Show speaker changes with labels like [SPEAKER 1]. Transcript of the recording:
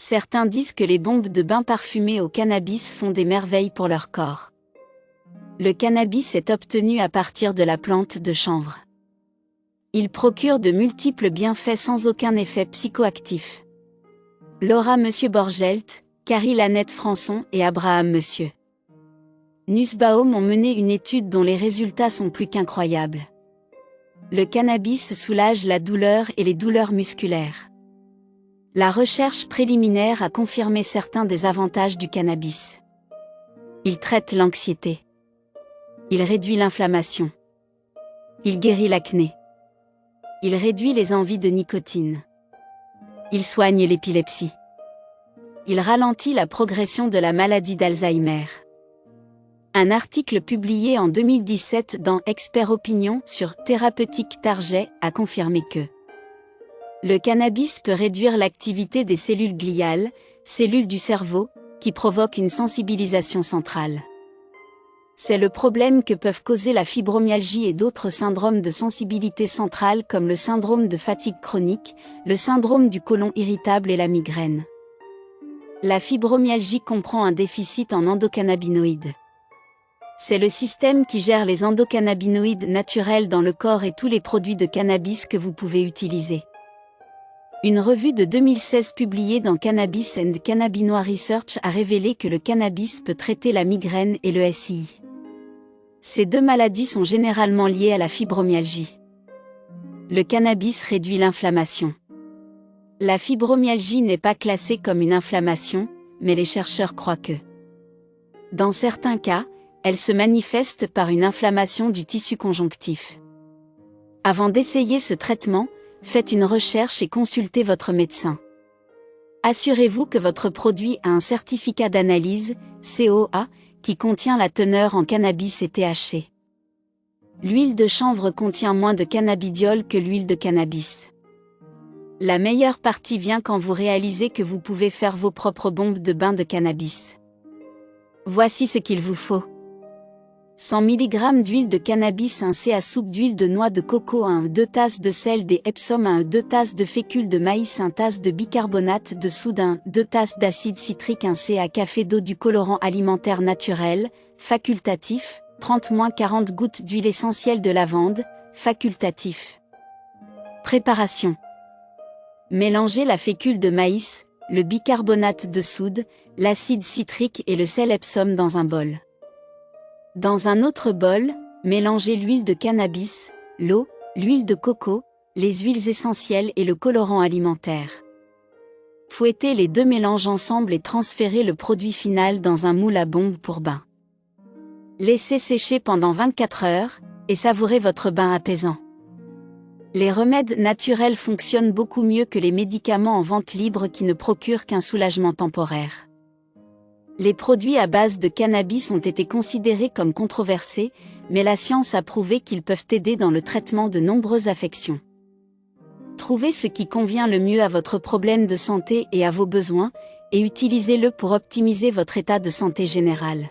[SPEAKER 1] Certains disent que les bombes de bain parfumées au cannabis font des merveilles pour leur corps. Le cannabis est obtenu à partir de la plante de chanvre. Il procure de multiples bienfaits sans aucun effet psychoactif. Laura Monsieur Borgelt, Carrie Lannette Françon et Abraham Monsieur Nussbaum ont mené une étude dont les résultats sont plus qu'incroyables. Le cannabis soulage la douleur et les douleurs musculaires. La recherche préliminaire a confirmé certains des avantages du cannabis. Il traite l'anxiété. Il réduit l'inflammation. Il guérit l'acné. Il réduit les envies de nicotine. Il soigne l'épilepsie. Il ralentit la progression de la maladie d'Alzheimer. Un article publié en 2017 dans Expert Opinion sur Thérapeutique Target a confirmé que le cannabis peut réduire l'activité des cellules gliales, cellules du cerveau, qui provoquent une sensibilisation centrale. C'est le problème que peuvent causer la fibromyalgie et d'autres syndromes de sensibilité centrale comme le syndrome de fatigue chronique, le syndrome du côlon irritable et la migraine. La fibromyalgie comprend un déficit en endocannabinoïdes. C'est le système qui gère les endocannabinoïdes naturels dans le corps et tous les produits de cannabis que vous pouvez utiliser. Une revue de 2016 publiée dans Cannabis and Cannabinoid Research a révélé que le cannabis peut traiter la migraine et le SI. Ces deux maladies sont généralement liées à la fibromyalgie. Le cannabis réduit l'inflammation. La fibromyalgie n'est pas classée comme une inflammation, mais les chercheurs croient que, dans certains cas, elle se manifeste par une inflammation du tissu conjonctif. Avant d'essayer ce traitement, faites une recherche et consultez votre médecin. Assurez-vous que votre produit a un certificat d'analyse, COA, qui contient la teneur en cannabis et THC. L'huile de chanvre contient moins de cannabidiol que l'huile de cannabis. La meilleure partie vient quand vous réalisez que vous pouvez faire vos propres bombes de bain de cannabis. Voici ce qu'il vous faut. 100 mg d'huile de cannabis, 1 c à soupe d'huile de noix de coco, 2 tasses de sel des Epsom, 2 tasses de fécule de maïs, 1 tasse de bicarbonate de soude, 2 tasses d'acide citrique, 1 c à café d'eau, du colorant alimentaire naturel, facultatif, 30-40 gouttes d'huile essentielle de lavande, facultatif. Préparation. Mélangez la fécule de maïs, le bicarbonate de soude, l'acide citrique et le sel Epsom dans un bol. Dans un autre bol, mélangez l'huile de cannabis, l'eau, l'huile de coco, les huiles essentielles et le colorant alimentaire. Fouettez les deux mélanges ensemble et transférez le produit final dans un moule à bombe pour bain. Laissez sécher pendant 24 heures, et savourez votre bain apaisant. Les remèdes naturels fonctionnent beaucoup mieux que les médicaments en vente libre qui ne procurent qu'un soulagement temporaire. Les produits à base de cannabis ont été considérés comme controversés, mais la science a prouvé qu'ils peuvent aider dans le traitement de nombreuses affections. Trouvez ce qui convient le mieux à votre problème de santé et à vos besoins, et utilisez-le pour optimiser votre état de santé général.